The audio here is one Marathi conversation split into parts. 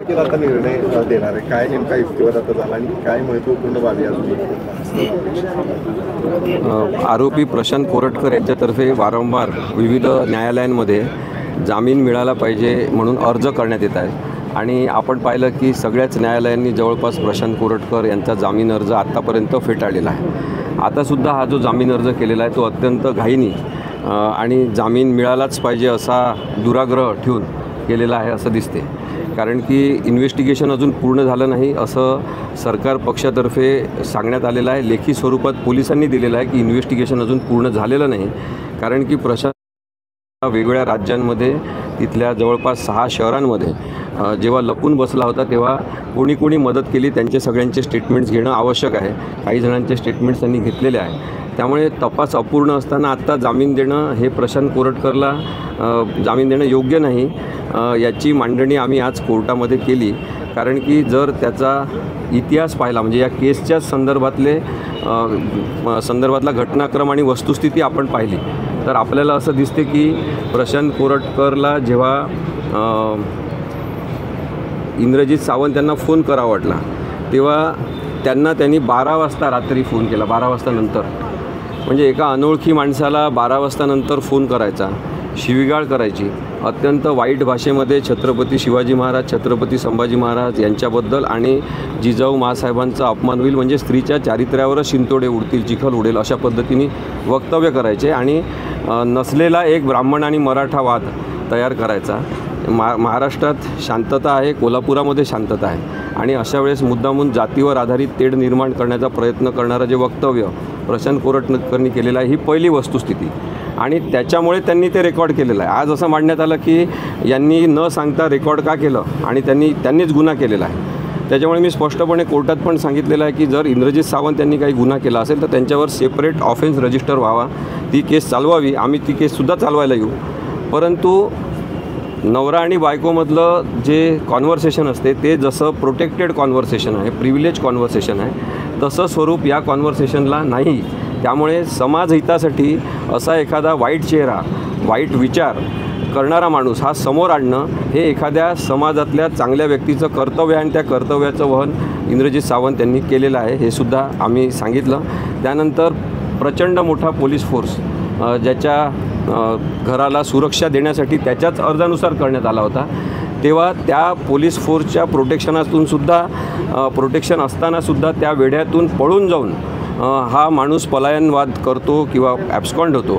आता निर्णय देणार आहे काय नेमका युक्तिवाद आता झाला आणि काय महत्त्वपूर्ण बाबी अजून आरोपी प्रशांत कोरटकर यांच्यातर्फे वारंवार विविध न्यायालयांमध्ये जामीन मिळाला पाहिजे म्हणून अर्ज करण्यात येत आहे आणि आपण पाहिलं की सगळ्याच न्यायालयांनी जवळपास प्रशांत कोरटकर यांचा जामीन अर्ज आत्तापर्यंत फेटाळलेला आहे। आतासुद्धा हा जो जामीन अर्ज केलेला आहे तो अत्यंत घाईनी आणि जामीन मिळालाच पाहिजे असा दुराग्रह ठेवून केलेला आहे असं दिसते। कारण की इन्व्हेस्टिगेशन अजून पूर्ण झालं नाही असं सरकार पक्षातर्फे सांगण्यात आलेलं आहे। लेखी स्वरूपात पोलिसांनी दिलेलं आहे की इन्व्हेस्टिगेशन अजून पूर्ण झालेलं नाही। कारण की प्रशांत वेगवेगळ्या राज्यांमध्ये तिथल्या जवळपास 6 शहरांमध्ये जेव्हा लपून बसला होता तेव्हा कोणी मदत केली त्यांचे सगळ्यांचे स्टेटमेंट्स घेणं आवश्यक आहे। काही जणांचे स्टेटमेंट्स त्यांनी घेतलेले आहे। त्यामुळे तपास अपूर्ण असताना आत्ता जामीन देणं हे प्रशांत कोरटकरला जामीन देणं योग्य नाही। याची मांडणी आम्ही आज कोर्टामध्ये केली। कारण की जर त्याचा इतिहास पाहिला म्हणजे या केसच्या संदर्भातला घटनाक्रम आणि वस्तुस्थिती आपण पाहिली तर आपल्याला असं दिसते की प्रशांत कोरटकरला जेव्हा इंद्रजित सावंत यांना फोन करावा वाटला तेव्हा त्यांनी 12 वाजता रात्री फोन केला। 12 वाजता नंतर म्हणजे एका अनोळखी माणसाला 12 वाजता नंतर फोन करायचा, शिवीगाळ करायची, अत्यंत वाईट भाषेमध्ये छत्रपती शिवाजी महाराज, छत्रपती संभाजी महाराज यांच्याबद्दल आणि जिजाऊ माँसाहेबांचा अपमान होईल म्हणजे स्त्रीच्या चारित्र्यावरच शिंतोडे उडतील, चिखल उडेल अशा पद्धतीने वक्तव्य करायचे आणि नसलेला एक ब्राह्मण आणि मराठा वाद तयार करायचा। महाराष्ट्रात शांतता आहे, कोल्हापुरामध्ये शांतता आहे आणि अशा वेळेस मुद्दामून जातीवर आधारित तेढ निर्माण करण्याचा प्रयत्न करणारं जे वक्तव्य प्रशांत कोरटकरनी केलेलं आहे ही पहिली वस्तुस्थिती आणि त्याच्यामुळे त्यांनी ते रेकॉर्ड केलेलं आहे। आज असं मांडण्यात आलं की यांनी न सांगता रेकॉर्ड का केलं आणि त्यांनीच गुन्हा केलेला आहे। त्याच्यामुळे मी स्पष्टपणे कोर्टात पण सांगितलेलं आहे की जर इंद्रजित सावंत यांनी काही गुन्हा केला असेल तर त्यांच्यावर सेपरेट ऑफेन्स रजिस्टर व्हावा, ती केस चालवावी, आम्ही ती केससुद्धा चालवायला येऊ। परंतु नवरा आणि बायकोमधलं जे कॉन्व्हर्सेशन असते ते जसं प्रोटेक्टेड कॉन्व्हर्सेशन आहे, प्रिव्हिलेज कॉन्व्हर्सेशन आहे तसं स्वरूप या कॉन्व्हर्सेशनला नाही। त्यामुळे समाज हितासाठी असा एखादा वाईट चेहरा, वाईट विचार करणारा माणूस हा समोर आणणं हे एखाद्या समाजातल्या चांगल्या व्यक्तीचं कर्तव्य आहे आणि त्या कर्तव्याचं वहन इंद्रजित सावंत यांनी केलेलं आहे हे सुद्धा आम्ही सांगितलं। त्यानंतर प्रचंड मोठा पोलीस फोर्स ज्याच्या घराला सुरक्षा देण्यासाठी त्याच्याच अर्जानुसार करण्यात आला होता तेव्हा त्या पोलीस फोर्सच्या प्रोटेक्शन असतानासुद्धा त्या वेढ्यातून पळून जाऊन हा माणूस पलायनवाद करतो किंवा ॲब्स्कॉन्ड होतो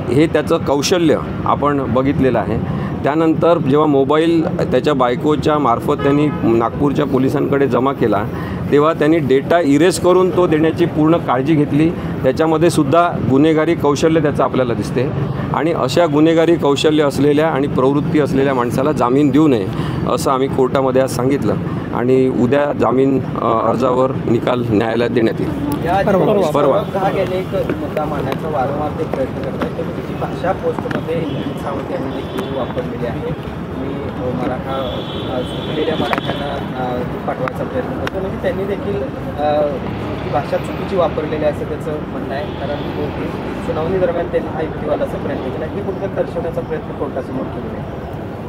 हे त्याचं कौशल्य आपण बघितलेलं आहे। त्यानंतर जेव्हा मोबाईल त्याच्या बायकोच्या मार्फत त्यांनी नागपूरच्या पोलिसांकडे जमा केला तेव्हा त्यांनी डेटा इरेज करून तो देण्याची पूर्ण काळजी घेतली। त्याच्यामध्ये सुद्धा गुन्हेगारी कौशल्य त्याचं आपल्याला दिसते आणि अशा गुन्हेगारी कौशल्य असलेल्या आणि प्रवृत्ती असलेल्या माणसाला जामीन देऊ नये असं आम्ही कोर्टामध्ये आज सांगितलं आणि उद्या जामीन अर्जावर निकाल न्यायालयात देण्यात येईल। परवा एक मुद्दा मांडण्याचा वारंवार ते प्रयत्न करत आहेत त्याची भाषा पोस्टमध्ये इंद्रजित सावंत यांनी देखील वापरलेली आहे। मी मराठा सुटलेल्या मराठ्यांना पाठवायचा प्रयत्न करतो म्हणजे त्यांनी देखील ती भाषा चुकीची वापरलेली आहे असं त्याचं म्हणणं आहे। कारण सुनावणी दरम्यान त्यांनी हा युक्तिवादाचा प्रयत्न केला हे कुठेतरी दर्शवण्याचा प्रयत्न कोर्टासमोर केलेला आहे।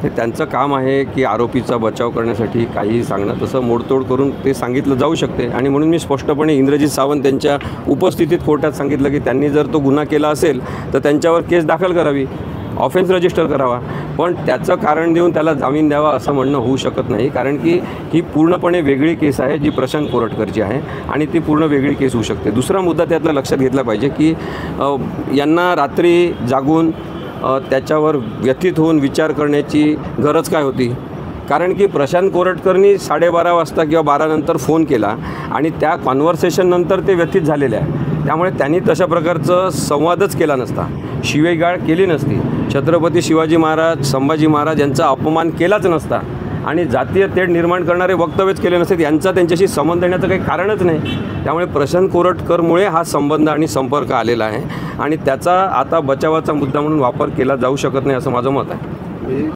हे त्यांचं काम आहे की आरोपीचा बचाव करण्यासाठी काहीही सांगणं, तसं मोडतोड करून ते सांगितलं जाऊ शकते आणि म्हणून मी स्पष्टपणे इंद्रजित सावंत यांच्या उपस्थितीत कोर्टात सांगितलं की त्यांनी जर तो गुन्हा केला असेल तर त्यांच्यावर केस दाखल करावी, ऑफेन्स रजिस्टर करावा, पण त्याचं कारण देऊन त्याला जामीन द्यावा असं म्हणणं होऊ शकत नाही। कारण की ही पूर्णपणे वेगळी केस आहे जी प्रशांत कोरटकरची आहे आणि ती पूर्ण वेगळी केस होऊ शकते। दुसरा मुद्दा त्यातला लक्षात घेतला पाहिजे की यांना रात्री जागून त्याच्यावर व्यथित होऊन विचार करण्याची गरज काय होती? कारण की प्रशांत कोरटकरनी 12:30 वाजता किंवा 12 नंतर फोन केला आणि त्या कॉन्व्हर्सेशननंतर ते व्यथित झालेले आहे। त्यामुळे त्यांनी तशा प्रकारचं संवादच केला नसता, शिवीगाळ केली नसती, छत्रपती शिवाजी महाराज, संभाजी महाराज यांचा अपमान केलाच नसता आणि जातीय तेढ निर्माण करणारे वक्तव्यच केले नसते। यांचा त्यांच्याशी संबंध येण्याचं काही कारणच नाही। त्यामुळे प्रशांत कोरटकरमुळे हा संबंध आणि संपर्क आलेला आहे आणि त्याचा आता बचावाचा मुद्दा म्हणून वापर केला जाऊ शकत नाही असं माझं मत आहे।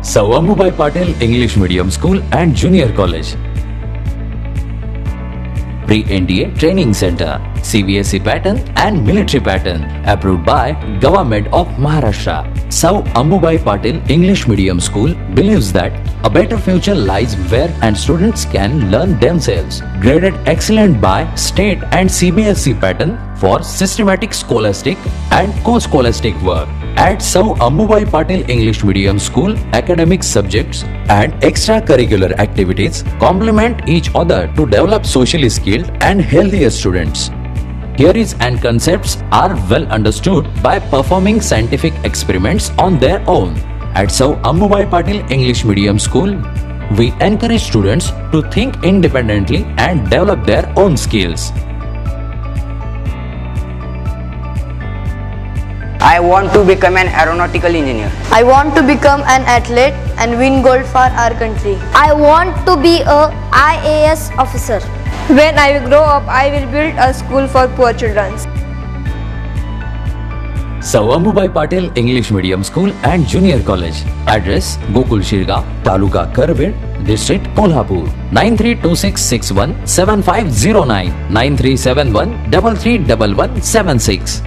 Savamubai Patil English medium school and junior college, pre NDA training centre. CBSE pattern and military pattern, approved by Government of Maharashtra. Sau Ambubai Patil English Medium School believes that a better future lies where and students can learn themselves. Graded excellent by state and CBSE pattern for systematic scholastic and co-scholastic work. At Sau Ambubai Patil English Medium School, academic subjects and extracurricular activities complement each other to develop socially skilled and healthier students. Theories and concepts are well understood by performing scientific experiments on their own. At Sau Ambubai Patil English Medium School, we encourage students to think independently and develop their own skills. I want to become an aeronautical engineer. I want to become an athlete and win gold for our country. I want to be a IAS officer. When I grow up, I will build a school for poor children. Sau Ambubai Patil English Medium School and Junior College. Address: Gokul Shirgaon, Taluka Karved, District Kolhapur. 9326617509, 9371331176.